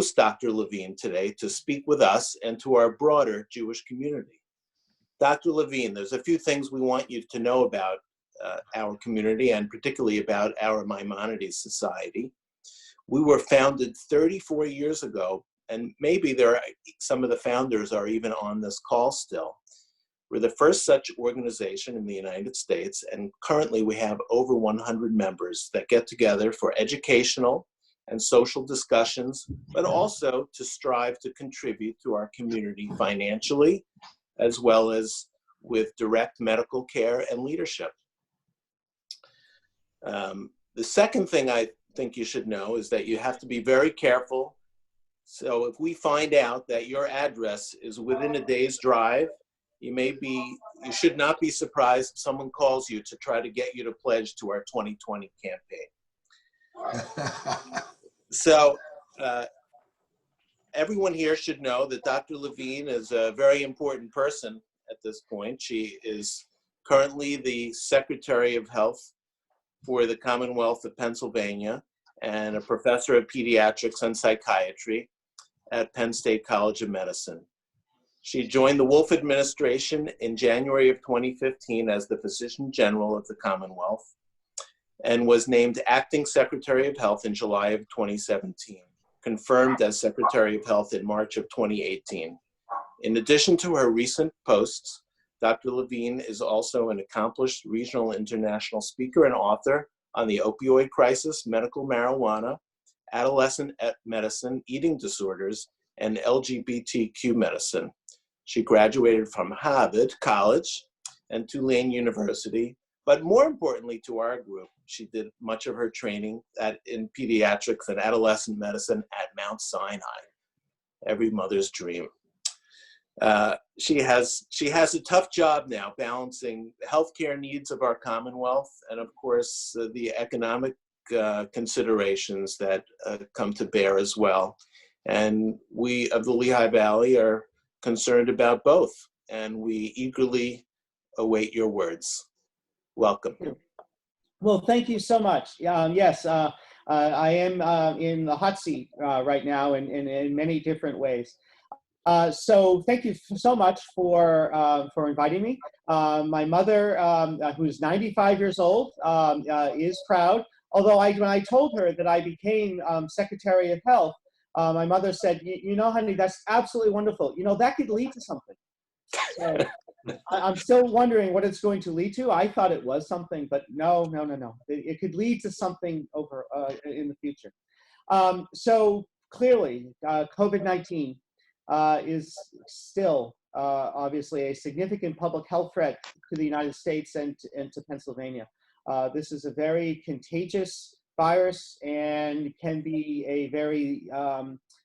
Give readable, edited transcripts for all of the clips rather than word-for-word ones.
host Dr. Levine today to speak with us and to our broader Jewish community. Dr. Levine, there's a few things we want you to know about our community and particularly about our Maimonides Society. We were founded 34 years ago, and maybe some of the founders are even on this call still. We're the first such organization in the United States, and currently we have over 100 members that get together for educational and social discussions, but also to strive to contribute to our community financially, as well as with direct medical care and leadership. The second thing I think you should know is that you have to be very careful. So if we find out that your address is within a day's drive, you should not be surprised if someone calls you to try to get you to pledge to our 2020 campaign. So everyone here should know that Dr. Levine is a very important person at this point. She is currently the Secretary of Health for the Commonwealth of Pennsylvania and a professor of pediatrics and psychiatry at Penn State College of Medicine. She joined the Wolf administration in January of 2015 as the Physician General of the Commonwealth and was named Acting Secretary of Health in July of 2017, confirmed as Secretary of Health in March of 2018. In addition to her recent posts, Dr. Levine is also an accomplished regional and international speaker and author on the opioid crisis, medical marijuana, adolescent medicine, eating disorders, and LGBTQ medicine. She graduated from Harvard College and Tulane University, but more importantly to our group, she did much of her training in pediatrics and adolescent medicine at Mount Sinai, every mother's dream. She has a tough job now balancing healthcare needs of our Commonwealth and, of course, the economic considerations that come to bear as well. And we of the Lehigh Valley are concerned about both, and we eagerly await your words. Welcome. Well, thank you so much. Yes, I am in the hot seat right now in many different ways. So thank you so much for inviting me. My mother, who's 95 years old, is proud. Although when I told her that I became Secretary of Health, my mother said, you know, honey, that's absolutely wonderful. You know, that could lead to something. So I'm still wondering what it's going to lead to. I thought it was something, but no. It could lead to something over in the future. So clearly, COVID-19 is still obviously a significant public health threat to the United States and to Pennsylvania. This is a very contagious virus and can be a very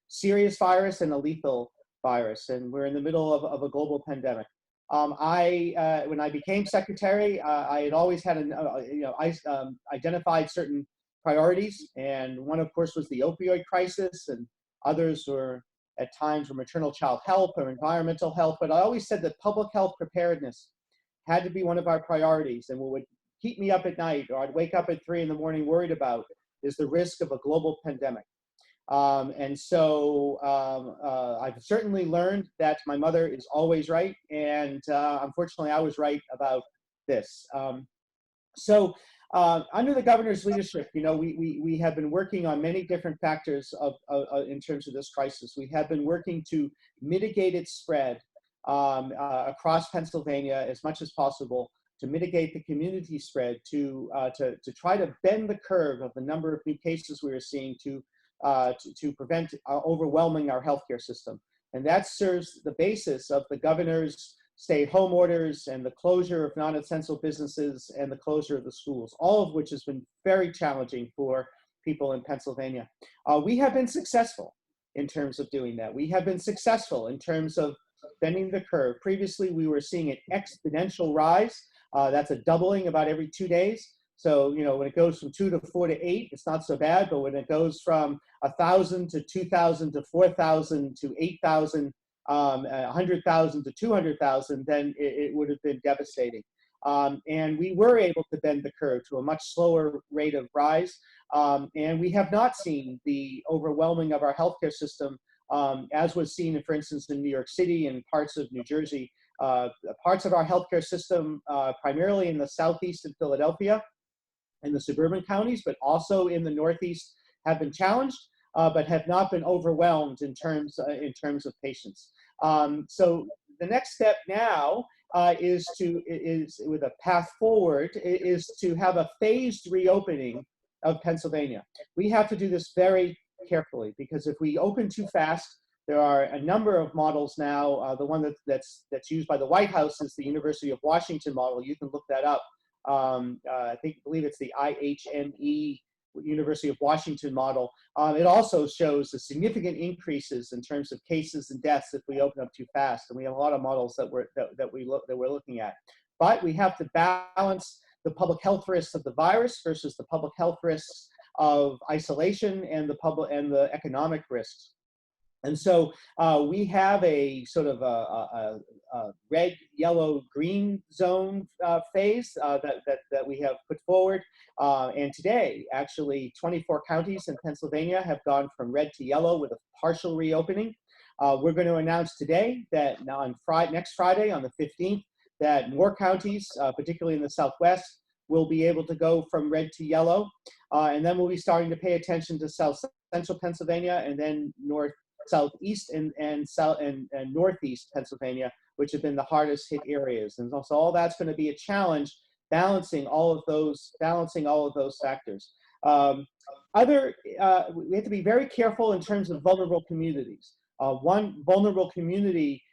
serious virus and a lethal virus. And we're in the middle of a global pandemic. When I became secretary, I had always had identified certain priorities, and one, of course, was the opioid crisis, and others were at times were maternal child health or environmental health. But I always said that public health preparedness had to be one of our priorities, and what would keep me up at night, or I'd wake up at 3 a.m. worried about, is the risk of a global pandemic. And so I've certainly learned that my mother is always right, and unfortunately I was right about this. Under the governor's leadership, you know, we have been working on many different factors in terms of this crisis. We have been working to mitigate its spread across Pennsylvania as much as possible, to mitigate the community spread, to try to bend the curve of the number of new cases we are seeing, to prevent overwhelming our healthcare system. And that serves the basis of the governor's stay-at-home orders and the closure of non-essential businesses and the closure of the schools, all of which has been very challenging for people in Pennsylvania. We have been successful in terms of doing that. We have been successful in terms of bending the curve. Previously, we were seeing an exponential rise. That's a doubling about every 2 days. So, you know, when it goes from 2 to 4 to 8, it's not so bad. But when it goes from 1,000 to 2,000 to 4,000 to 8,000, 100,000 to 200,000, then it would have been devastating. And we were able to bend the curve to a much slower rate of rise. And we have not seen the overwhelming of our healthcare system as was seen, for instance, in New York City and parts of New Jersey. Parts of our healthcare system, primarily in the Southeast and Philadelphia and the suburban counties, but also in the Northeast, have been challenged, but have not been overwhelmed in terms of patients. So the next step now is with a path forward, is to have a phased reopening of Pennsylvania. We have to do this very carefully, because if we open too fast, there are a number of models now. The one that's used by the White House is the University of Washington model. You can look that up. I believe it's the IHME University of Washington model. It also shows the significant increases in terms of cases and deaths if we open up too fast. And we have a lot of models that we're looking at. But we have to balance the public health risks of the virus versus the public health risks of isolation and the economic risks. And so we have a sort of a red, yellow, green zone phase that we have put forward. And today, actually, 24 counties in Pennsylvania have gone from red to yellow with a partial reopening. We're going to announce today that next Friday, on the 15th, that more counties, particularly in the Southwest, will be able to go from red to yellow. And then we'll be starting to pay attention to South Central Pennsylvania, and then Southeast and Northeast Pennsylvania, which have been the hardest hit areas. And so all that's going to be a challenge, balancing all of those factors. We have to be very careful in terms of vulnerable communities. One vulnerable community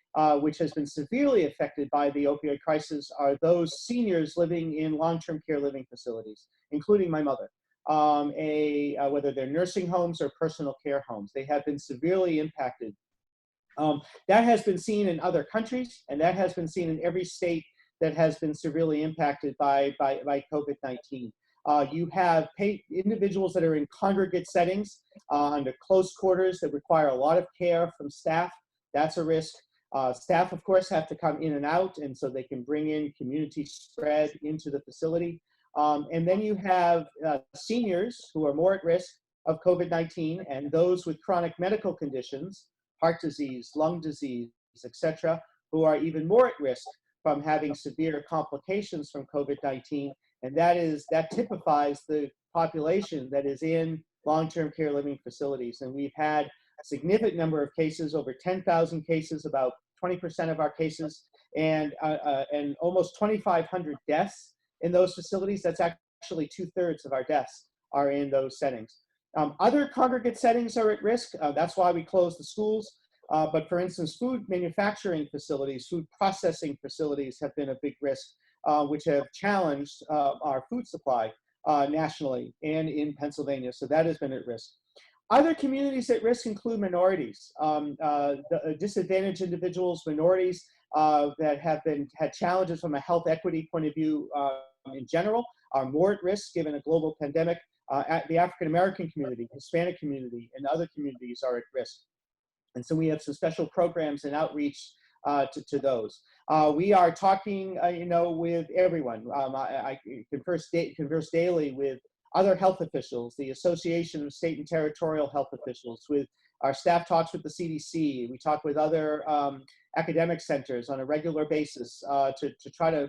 which has been severely affected by the opioid crisis are those seniors living in long-term care living facilities, including my mother. Whether they're nursing homes or personal care homes, they have been severely impacted. That has been seen in other countries, and that has been seen in every state that has been severely impacted by COVID-19. You have individuals that are in congregate settings under close quarters that require a lot of care from staff. That's a risk. Staff, of course, have to come in and out, and so they can bring in community spread into the facility. And then you have seniors who are more at risk of COVID-19, and those with chronic medical conditions, heart disease, lung disease, etc., who are even more at risk from having severe complications from COVID-19. And that typifies the population that is in long-term care living facilities. And we've had a significant number of cases, over 10,000 cases, about 20% of our cases, and almost 2,500 deaths in those facilities. That's actually 2/3 of our deaths are in those settings. Other congregate settings are at risk. That's why we closed the schools. But for instance, food manufacturing facilities, food processing facilities have been a big risk, which have challenged our food supply nationally and in Pennsylvania. So that has been at risk. Other communities at risk include minorities, disadvantaged individuals, minorities that have had challenges from a health equity point of view in general are more at risk given a global pandemic. The African American community, Hispanic community, and other communities are at risk. And so we have some special programs and outreach to those. We are talking, with everyone. I converse daily with other health officials, the Association of State and Territorial Health Officials, with our staff talks with the CDC. We talk with other academic centers on a regular basis to try to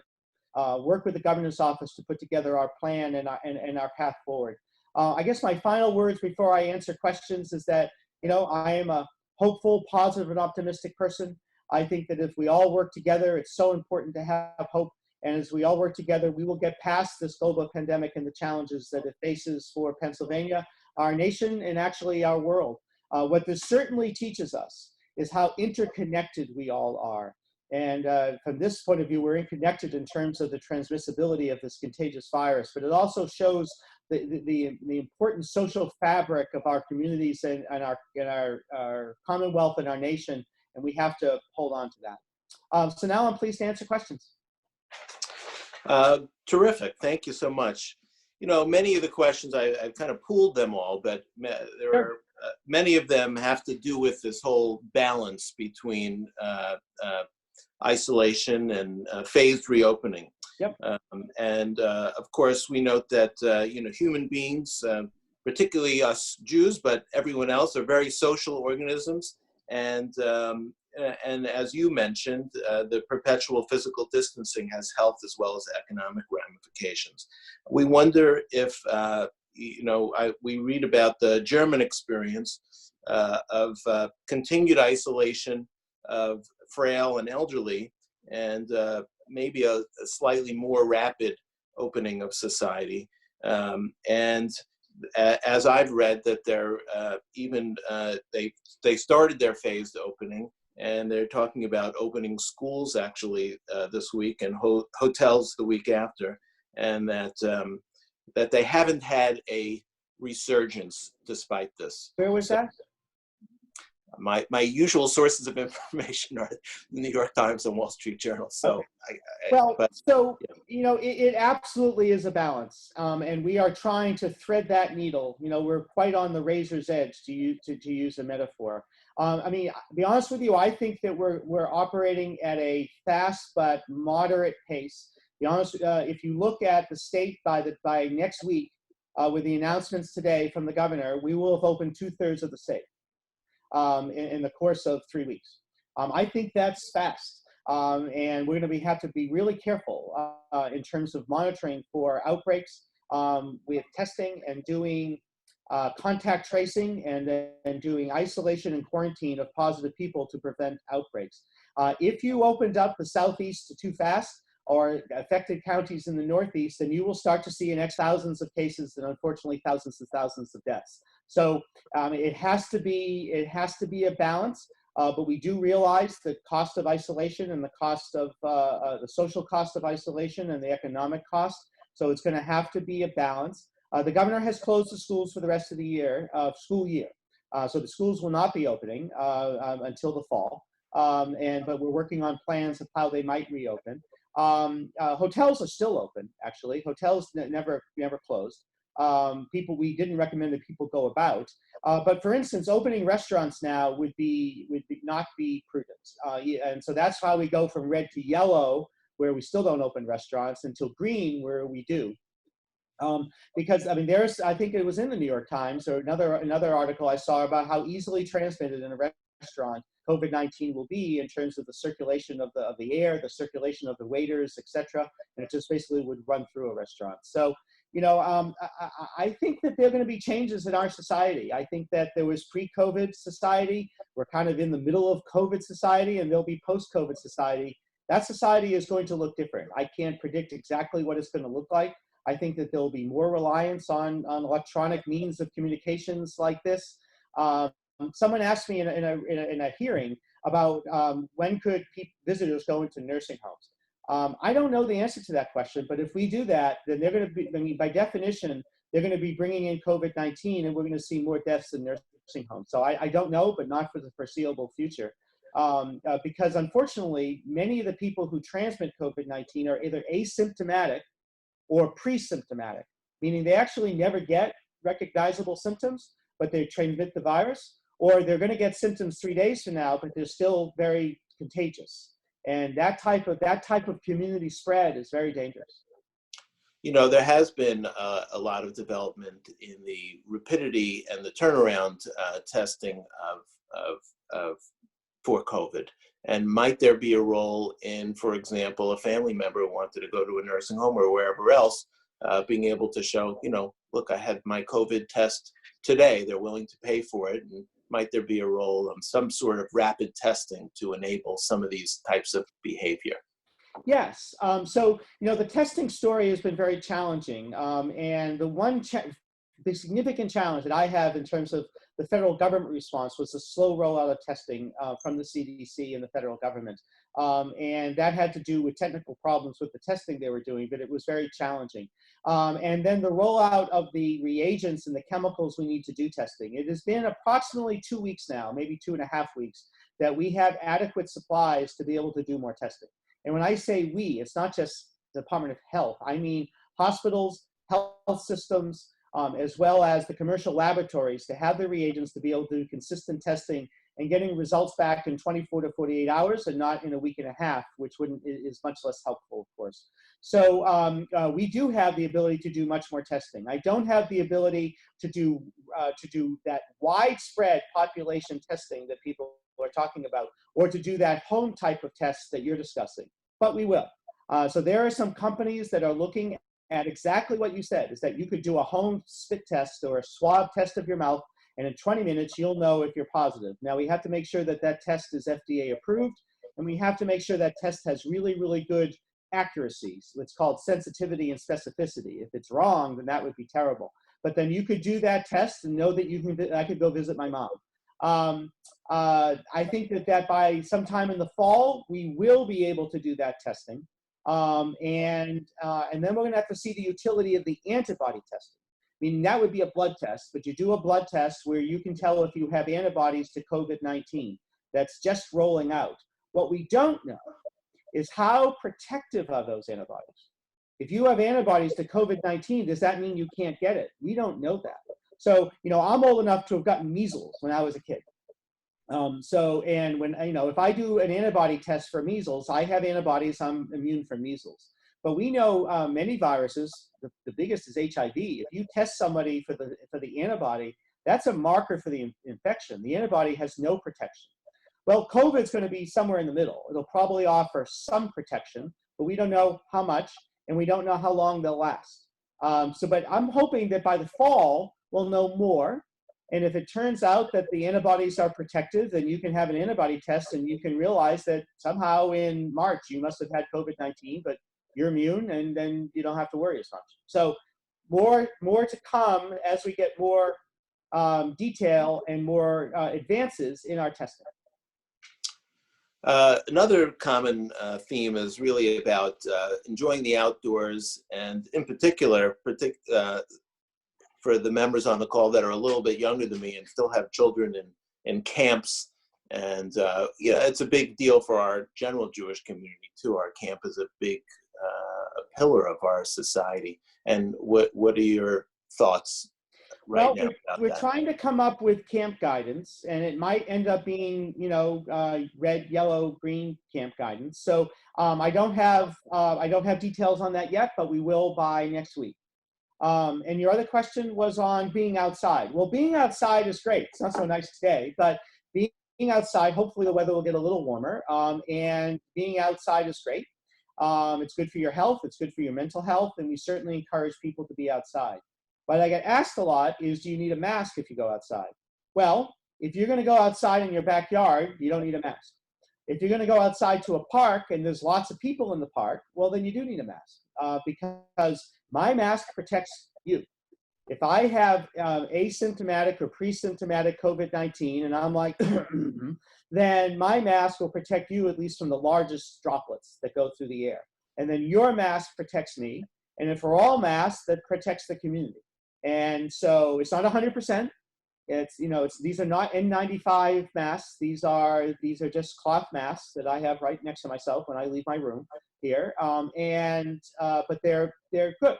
work with the governor's office to put together our plan and our path forward. I guess my final words before I answer questions is that, I am a hopeful, positive, and optimistic person. I think that if we all work together, it's so important to have hope. And as we all work together, we will get past this global pandemic and the challenges that it faces for Pennsylvania, our nation, and actually our world. What this certainly teaches us is how interconnected we all are. And from this point of view, we're interconnected in terms of the transmissibility of this contagious virus, but it also shows the important social fabric of our communities and our Commonwealth and our nation, and we have to hold on to that. So now I'm pleased to answer questions. Terrific. Thank you so much. Many of the questions, I've kind of pooled them all, but there are many of them have to do with this whole balance between isolation and phased reopening. Yep. And of course, we note that human beings particularly us Jews, but everyone else, are very social organisms. And as you mentioned, the perpetual physical distancing has health as well as economic ramifications. We wonder if, we read about the German experience of continued isolation of frail and elderly, and maybe a slightly more rapid opening of society. And as I've read, that they're they started their phased opening, and they're talking about opening schools actually this week, and hotels the week after, and that they haven't had a resurgence despite this. Where was that? My usual sources of information are the New York Times and Wall Street Journal. So, it absolutely is a balance, and we are trying to thread that needle. We're quite on the razor's edge, to use a metaphor. To be honest with you, I think that we're operating at a fast but moderate pace. If you look at the state by next week, with the announcements today from the governor, we will have opened 2/3 of the state. In the course of 3 weeks. I think that's fast. And we're going to have to be really careful in terms of monitoring for outbreaks with testing and doing contact tracing and doing isolation and quarantine of positive people to prevent outbreaks. If you opened up the Southeast too fast, or affected counties in the Northeast, then you will start to see thousands of cases and unfortunately thousands of deaths. So it has to be a balance, but we do realize the cost of isolation and the cost of the social cost of isolation and the economic cost. So it's going to have to be a balance. The governor has closed the schools for the rest of the school year. So the schools will not be opening until the fall. But we're working on plans of how they might reopen. Hotels are still open, actually. Hotels never closed. We didn't recommend that people go about. But for instance, opening restaurants now would not be prudent. And so that's how we go from red to yellow, where we still don't open restaurants, until green, where we do. Because I think it was in the New York Times or another article I saw about how easily transmitted in a restaurant COVID-19 will be in terms of the circulation of the air, the circulation of the waiters, etc. And it just basically would run through a restaurant. So, I think that there are going to be changes in our society. I think that there was pre-COVID society. We're kind of in the middle of COVID society, and there'll be post-COVID society. That society is going to look different. I can't predict exactly what it's going to look like. I think that there'll be more reliance on electronic means of communications like this. Someone asked me in a hearing about when could visitors go into nursing homes. I don't know the answer to that question, but if we do that, then they're going to be, by definition, they're going to be bringing in COVID-19, and we're going to see more deaths in nursing homes. So I don't know, but not for the foreseeable future. Because unfortunately, many of the people who transmit COVID-19 are either asymptomatic or pre-symptomatic, meaning they actually never get recognizable symptoms, but they transmit the virus, or they're going to get symptoms 3 days from now, but they're still very contagious. And that type of community spread is very dangerous. There has been a lot of development in the rapidity and the turnaround testing for COVID. And might there be a role in, for example, a family member who wanted to go to a nursing home or wherever else, being able to show, look, I had my COVID test today. They're willing to pay for it. And might there be a role in some sort of rapid testing to enable some of these types of behavior? Yes. So, the testing story has been very challenging. And the significant challenge that I have in terms of the federal government response was the slow rollout of testing from the CDC and the federal government. And that had to do with technical problems with the testing they were doing, but it was very challenging. And then the rollout of the reagents and the chemicals we need to do testing. It has been approximately 2 weeks now, maybe 2.5 weeks, that we have adequate supplies to be able to do more testing. And when I say we, it's not just the Department of Health. I mean hospitals, health systems, as well as the commercial laboratories, to have the reagents to be able to do consistent testing and getting results back in 24 to 48 hours and not in a week and a half, which is much less helpful, of course. So we do have the ability to do much more testing. I don't have the ability to do that widespread population testing that people are talking about, or to do that home type of test that you're discussing, but we will. So there are some companies that are looking at exactly what you said, is that you could do a home spit test or a swab test of your mouth, and in 20 minutes, you'll know if you're positive. Now, we have to make sure that that test is FDA approved, and we have to make sure that test has really, really good accuracy. It's called sensitivity and specificity. If it's wrong, then that would be terrible. But then you could do that test and know that I could go visit my mom. I think that by sometime in the fall, we will be able to do that testing. And then we're going to have to see the utility of the antibody testing. I mean, that would be a blood test, but you do a blood test where you can tell if you have antibodies to COVID-19. That's just rolling out. What we don't know is how protective are those antibodies. If you have antibodies to COVID-19, does that mean you can't get it? We don't know that. So, I'm old enough to have gotten measles when I was a kid. And when, if I do an antibody test for measles, I have antibodies, I'm immune from measles. But we know many viruses, the biggest is HIV. If you test somebody for the antibody, that's a marker for the infection. The antibody has no protection. Well, COVID's going to be somewhere in the middle. It'll probably offer some protection, but we don't know how much, and we don't know how long they'll last. But I'm hoping that by the fall, we'll know more. And if it turns out that the antibodies are protective, then you can have an antibody test and you can realize that somehow in March you must have had COVID-19, but you're immune, and then you don't have to worry as much. So more to come as we get more detail and more advances in our testing. Another common theme is really about enjoying the outdoors, and in particular, for the members on the call that are a little bit younger than me and still have children in camps. And it's a big deal for our general Jewish community too. Our camp is a big pillar of our society. And what are your thoughts right now about that? We're trying to come up with camp guidance, and it might end up being, red, yellow, green camp guidance. So I don't have details on that yet, but we will by next week. And your other question was on being outside. Well, being outside is great. It's not so nice today, but being outside, hopefully the weather will get a little warmer, and being outside is great. It's good for your health, it's good for your mental health, and we certainly encourage people to be outside. But I get asked a lot is, do you need a mask if you go outside? Well, if you're going to go outside in your backyard, you don't need a mask. If you're going to go outside to a park and there's lots of people in the park, well, then you do need a mask, because my mask protects you. If I have asymptomatic or pre-symptomatic COVID-19 and I'm like, then my mask will protect you at least from the largest droplets that go through the air. And then your mask protects me. And if we're all masked, that protects the community. And so it's not 100%. These are not N95 masks. These are just cloth masks that I have right next to myself when I leave my room here. But they're good.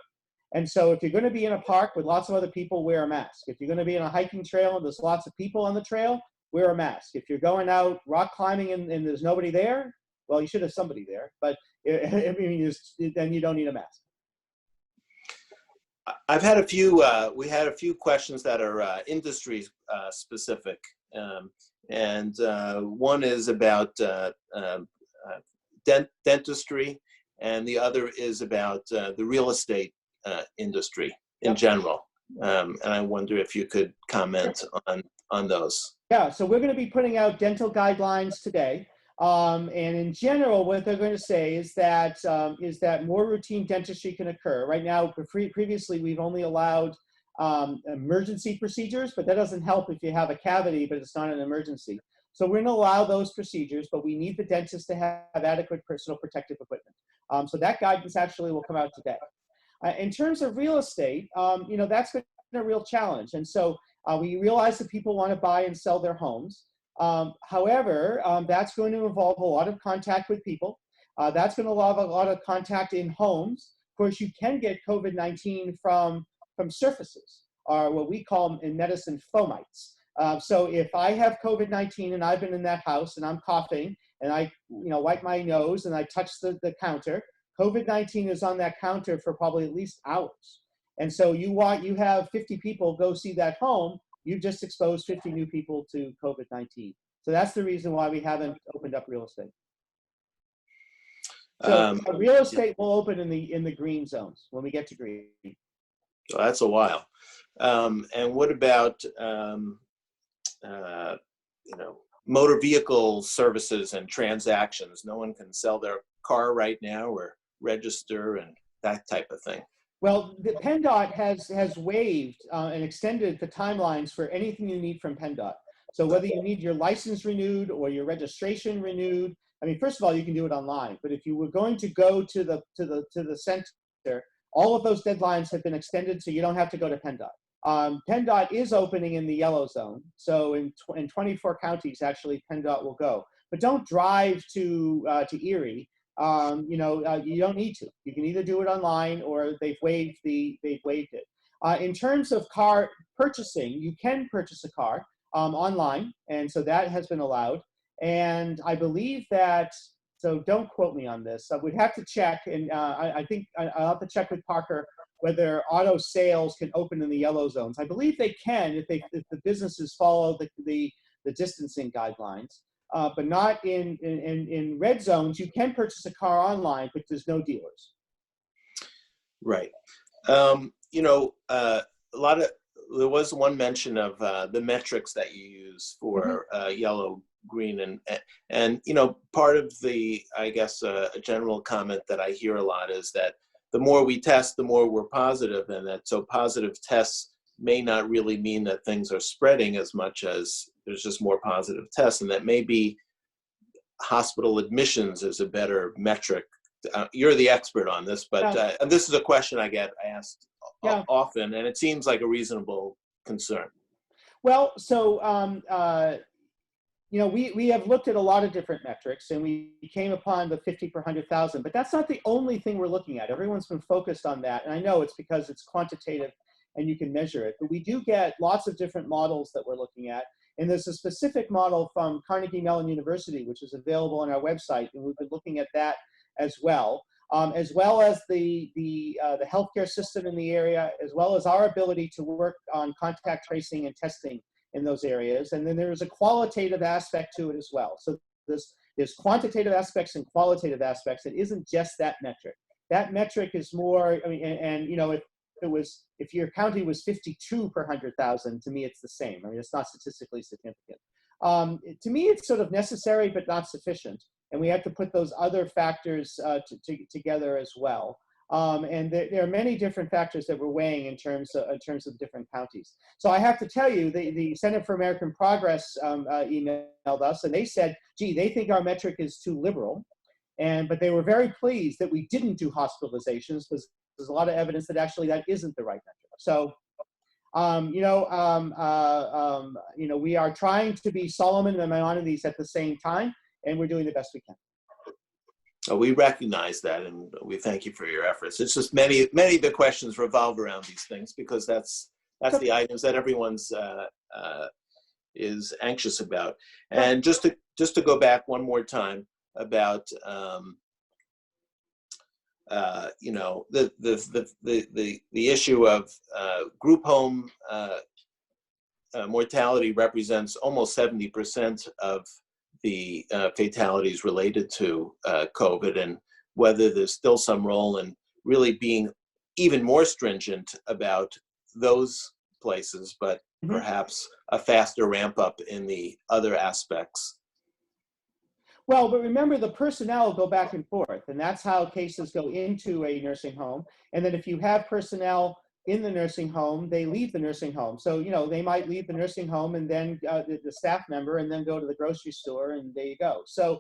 And so if you're going to be in a park with lots of other people, wear a mask. If you're going to be in a hiking trail and there's lots of people on the trail, wear a mask. If you're going out rock climbing and there's nobody there, well, you should have somebody there. But then you don't need a mask. I've had we had a few questions that are industry specific. And one is about dentistry, and the other is about the real estate industry in general. And I wonder if you could comment on those. Yeah, so we're going to be putting out dental guidelines today. And in general, what they're going to say is that more routine dentistry can occur. Right now, previously, we've only allowed emergency procedures, but that doesn't help if you have a cavity, but it's not an emergency. So we're going to allow those procedures, but we need the dentist to have adequate personal protective equipment. So that guidance actually will come out today. In terms of real estate, that's been a real challenge. And so we realize that people want to buy and sell their homes. However, that's going to involve a lot of contact with people. That's going to involve a lot of contact in homes. Of course, you can get COVID-19 from surfaces, or what we call in medicine fomites. So if I have COVID-19 and I've been in that house and I'm coughing and I, wipe my nose and I touch the counter, COVID-19 is on that counter for probably at least hours. And so you have 50 people go see that home, you've just exposed 50 new people to COVID-19. So that's the reason why we haven't opened up real estate. So real estate will open in the green zones when we get to green. So that's a while. And what about motor vehicle services and transactions? No one can sell their car right now or register and that type of thing. Well, the PennDOT has waived and extended the timelines for anything you need from PennDOT. So whether you need your license renewed or your registration renewed, I mean, first of all, you can do it online. But if you were going to go to the center, all of those deadlines have been extended, so you don't have to go to PennDOT. PennDOT is opening in the yellow zone. So in 24 counties, actually, PennDOT will go. But don't drive to Erie. You don't need to. You can either do it online or they've waived it. In terms of car purchasing, you can purchase a car online, and so that has been allowed. And I believe that, so don't quote me on this. I would have to check, and I think I'll have to check with Parker whether auto sales can open in the yellow zones. I believe they can if the businesses follow the distancing guidelines. But not in red zones. You can purchase a car online, but there's no dealers. Right. There was one mention of the metrics that you use for yellow, green, and part of the, I guess, a general comment that I hear a lot is that the more we test, the more we're positive, and that so positive tests may not really mean that things are spreading as much as there's just more positive tests, and that maybe hospital admissions is a better metric. You're the expert on this, but and this is a question I get asked often, and it seems like a reasonable concern. Well, so we have looked at a lot of different metrics, and we came upon the 50 per 100,000, but that's not the only thing we're looking at. Everyone's been focused on that, and I know it's because it's quantitative and you can measure it, but we do get lots of different models that we're looking at. And there's a specific model from Carnegie Mellon University, which is available on our website, and we've been looking at that as well as the healthcare system in the area, as well as our ability to work on contact tracing and testing in those areas. And then there is a qualitative aspect to it as well. So there's quantitative aspects and qualitative aspects. It isn't just that metric. That metric is more, I mean, if your county was 52 per 100,000, to me, it's the same. I mean, it's not statistically significant. To me, it's sort of necessary, but not sufficient. And we have to put those other factors together as well. And there are many different factors that we're weighing in terms of different counties. So I have to tell you, the Center for American Progress emailed us, and they said, gee, they think our metric is too liberal. But they were very pleased that we didn't do hospitalizations, because there's a lot of evidence that actually that isn't the right metric. So, we are trying to be Solomon and Maimonides at the same time, and we're doing the best we can. We recognize that, and we thank you for your efforts. It's just many of the questions revolve around these things, because that's the items that everyone's is anxious about. And just to go back one more time about the issue of group home mortality represents almost 70% of the fatalities related to COVID, and whether there's still some role in really being even more stringent about those places, but perhaps a faster ramp up in the other aspects. Well, but remember, the personnel go back and forth, and that's how cases go into a nursing home. And then if you have personnel in the nursing home, they leave the nursing home. So, they might leave the nursing home and then the staff member, and then go to the grocery store, and there you go. So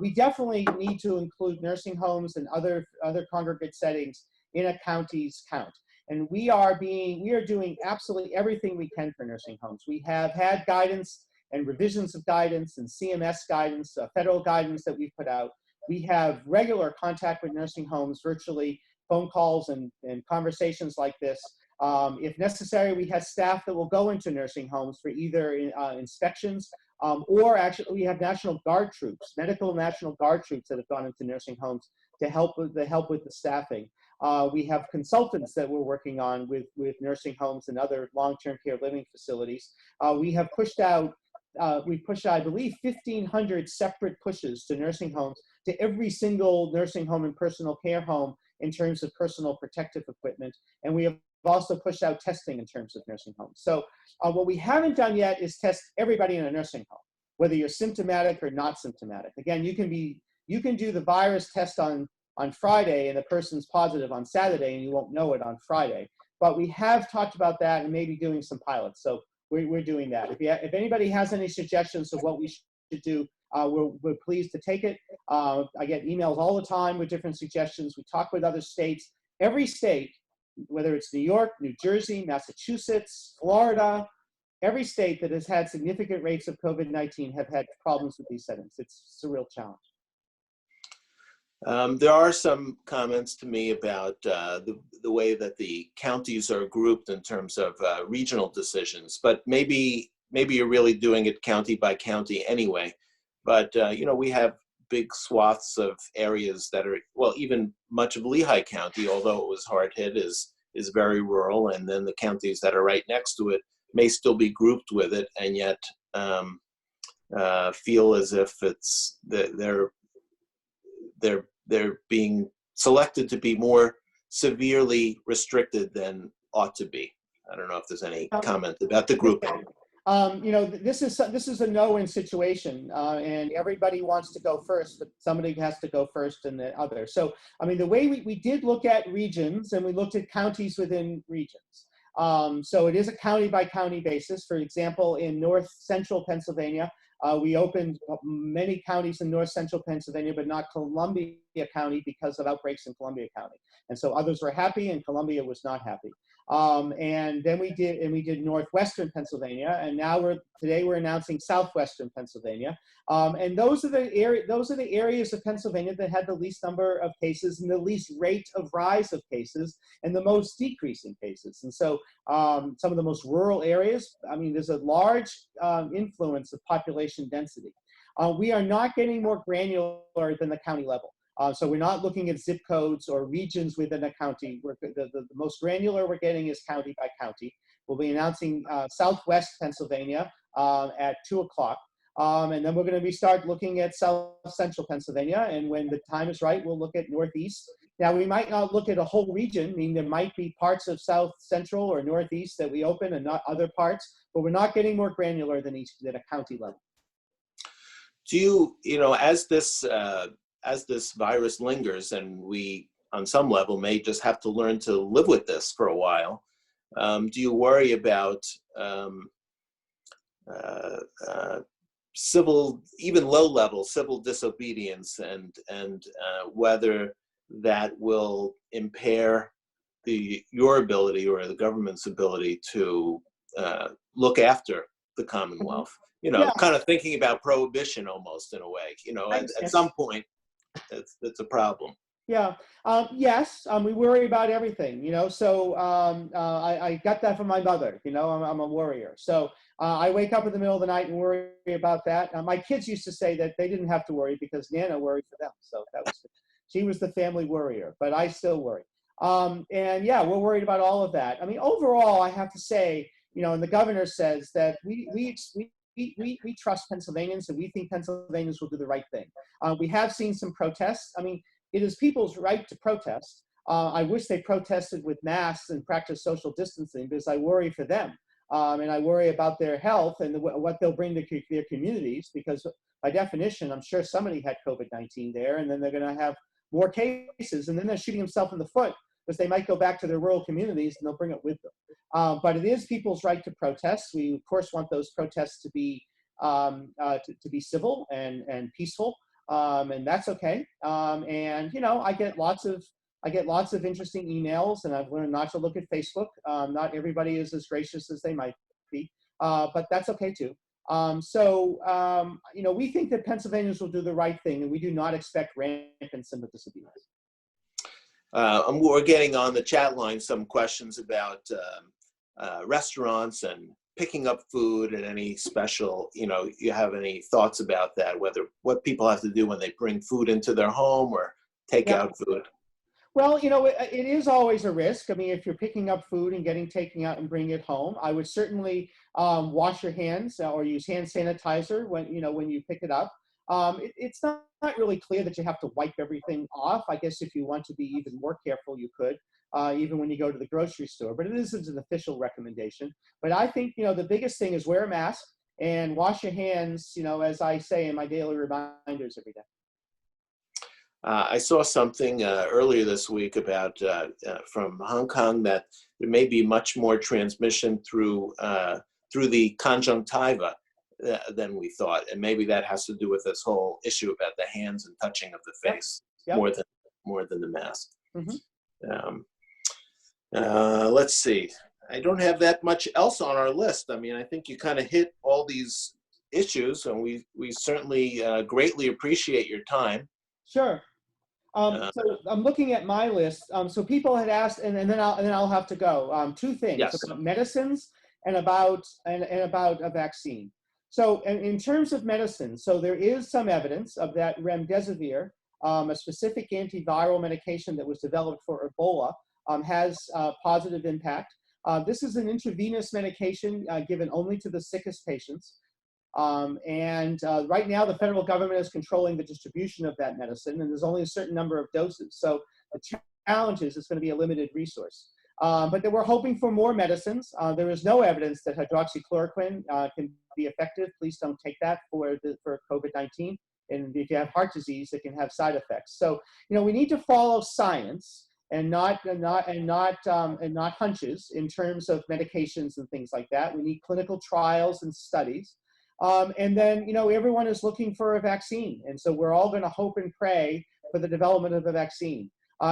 we definitely need to include nursing homes and other congregate settings in a county's count. And we are doing absolutely everything we can for nursing homes. We have had guidance and revisions of guidance and CMS guidance, federal guidance that we've put out. We have regular contact with nursing homes, virtually phone calls and conversations like this. If necessary, we have staff that will go into nursing homes for either inspections, or actually we have National Guard troops, medical National Guard troops that have gone into nursing homes to help with the staffing. We have consultants that we're working on with nursing homes and other long-term care living facilities. We have pushed out, I believe, 1,500 separate pushes to nursing homes, to every single nursing home and personal care home in terms of personal protective equipment. And we have also pushed out testing in terms of nursing homes. So what we haven't done yet is test everybody in a nursing home, whether you're symptomatic or not symptomatic. Again, you can do the virus test on Friday and the person's positive on Saturday and you won't know it on Friday. But we have talked about that and maybe doing some pilots. So we're doing that. If anybody has any suggestions of what we should do, we're pleased to take it. I get emails all the time with different suggestions. We talk with other states. Every state, whether it's New York, New Jersey, Massachusetts, Florida, every state that has had significant rates of COVID-19 have had problems with these settings. It's a real challenge. There are some comments to me about the way that the counties are grouped in terms of regional decisions, but maybe you're really doing it county by county anyway. But we have big swaths of areas that are, well, even much of Lehigh County, although it was hard hit, is very rural, and then the counties that are right next to it may still be grouped with it, and yet feel as if it's they're being selected to be more severely restricted than ought to be. I don't know if there's any comment about the grouping. This is a no-win situation, and everybody wants to go first, but somebody has to go first and the other. So, I mean, the way we did look at regions, and we looked at counties within regions. So it is a county by county basis. For example, in north central Pennsylvania, we opened many counties in north central Pennsylvania, but not Columbia County because of outbreaks in Columbia County. And so others were happy and Columbia was not happy. And then we did northwestern Pennsylvania, and now today we're announcing southwestern Pennsylvania. And those are the areas of Pennsylvania that had the least number of cases and the least rate of rise of cases and the most decreasing cases. And so some of the most rural areas, I mean, there's a large influence of population density. We are not getting more granular than the county level. So we're not looking at zip codes or regions within a county. The most granular we're getting is county by county. We'll be announcing Southwest Pennsylvania at 2 o'clock. And then we're going to start looking at South Central Pennsylvania. And when the time is right, we'll look at Northeast. Now, we might not look at a whole region. I mean, there might be parts of South Central or Northeast that we open and not other parts, but we're not getting more granular than a county level. Do you, as this virus lingers, and we, on some level, may just have to learn to live with this for a while, do you worry about civil, even low-level civil disobedience, and whether that will impair your ability or the government's ability to look after the Commonwealth? Yeah. Kind of thinking about prohibition almost in a way. At some point, that's a problem. Yeah. Yes. We worry about everything. So I got that from my mother. I'm a worrier. So I wake up in the middle of the night and worry about that. My kids used to say that they didn't have to worry because Nana worried for them. So she was the family worrier, but I still worry. And yeah, we're worried about all of that. I mean, overall, I have to say, and the governor says that we trust Pennsylvanians, and we think Pennsylvanians will do the right thing. We have seen some protests. I mean, it is people's right to protest. I wish they protested with masks and practiced social distancing because I worry for them. And I worry about their health and what they'll bring to their communities, because by definition, I'm sure somebody had COVID-19 there, and then they're going to have more cases, and then they're shooting themselves in the foot because they might go back to their rural communities and they'll bring it with them. But it is people's right to protest. We, of course, want those protests to be civil and peaceful, and that's okay. And I get lots of interesting emails, and I've learned not to look at Facebook. Not everybody is as gracious as they might be, but that's okay too. We think that Pennsylvanians will do the right thing, and we do not expect rampant civil disobedience. We're getting on the chat line some questions about restaurants and picking up food and any special, you have any thoughts about that, what people have to do when they bring food into their home or take Yeah. out food? Well, it is always a risk. I mean, if you're picking up food and taking out and bringing it home, I would certainly wash your hands or use hand sanitizer when you pick it up. It's not really clear that you have to wipe everything off. I guess if you want to be even more careful, you could, even when you go to the grocery store. But it isn't an official recommendation. But I think, the biggest thing is wear a mask and wash your hands, as I say in my daily reminders every day. I saw something earlier this week about from Hong Kong that there may be much more transmission through the conjunctiva than we thought, and maybe that has to do with this whole issue about the hands and touching of the face. Yep. more than the mask. Mm-hmm. Let's see. I don't have that much else on our list. I mean, I think you kind of hit all these issues, and we certainly greatly appreciate your time. Sure. So I'm looking at my list. So people had asked, and then I'll have to go. Two things: Yes. about medicines and about a vaccine. So in terms of medicine, so there is some evidence of that remdesivir, a specific antiviral medication that was developed for Ebola, has positive impact. This is an intravenous medication given only to the sickest patients. Right now, the federal government is controlling the distribution of that medicine, and there's only a certain number of doses. So the challenge is it's going to be a limited resource. But we're hoping for more medicines. There is no evidence that hydroxychloroquine can be effective. Please don't take that for COVID-19. And if you have heart disease, it can have side effects. So we need to follow science and not hunches in terms of medications and things like that. We need clinical trials and studies. And then, everyone is looking for a vaccine. And so we're all going to hope and pray for the development of a vaccine.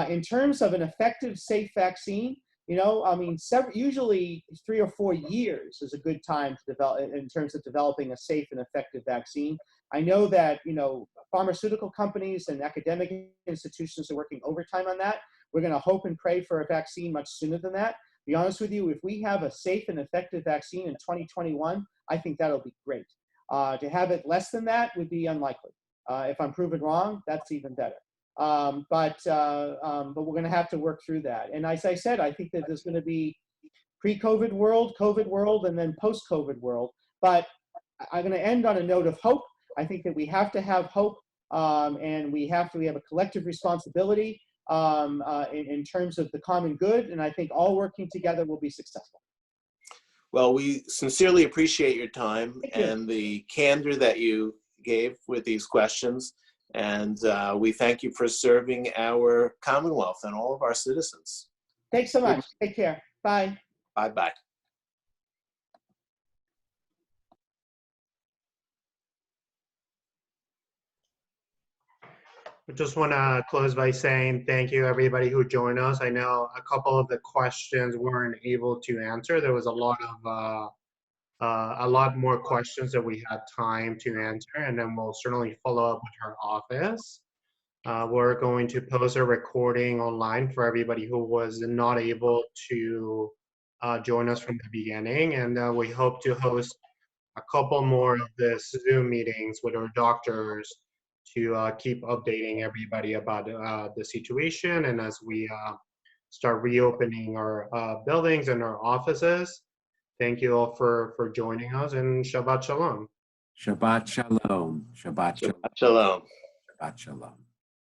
In terms of an effective, safe vaccine, usually 3 or 4 years is a good time to develop in terms of developing a safe and effective vaccine. I know that, pharmaceutical companies and academic institutions are working overtime on that. We're going to hope and pray for a vaccine much sooner than that. To be honest with you, if we have a safe and effective vaccine in 2021, I think that'll be great. To have it less than that would be unlikely. If I'm proven wrong, that's even better. But we're going to have to work through that. And as I said, I think that there's going to be pre-COVID world, COVID world, and then post-COVID world. But I'm going to end on a note of hope. I think that we have to have hope, and we have a collective responsibility in terms of the common good. And I think all working together will be successful. Well, we sincerely appreciate your time and the candor that you gave with these questions. And we thank you for serving our Commonwealth and all of our citizens. Thanks so much. Take care. Bye. Bye-bye. I just want to close by saying thank you, everybody who joined us. I know a couple of the questions weren't able to answer. There was a lot more questions that we had time to answer, and then we'll certainly follow up with our office. We're going to post a recording online for everybody who was not able to join us from the beginning, and we hope to host a couple more of the Zoom meetings with our doctors to keep updating everybody about the situation, and as we start reopening our buildings and our offices. Thank you all for joining us, and Shabbat Shalom. Shabbat Shalom. Shabbat Shalom. Shabbat Shalom. Shabbat Shalom.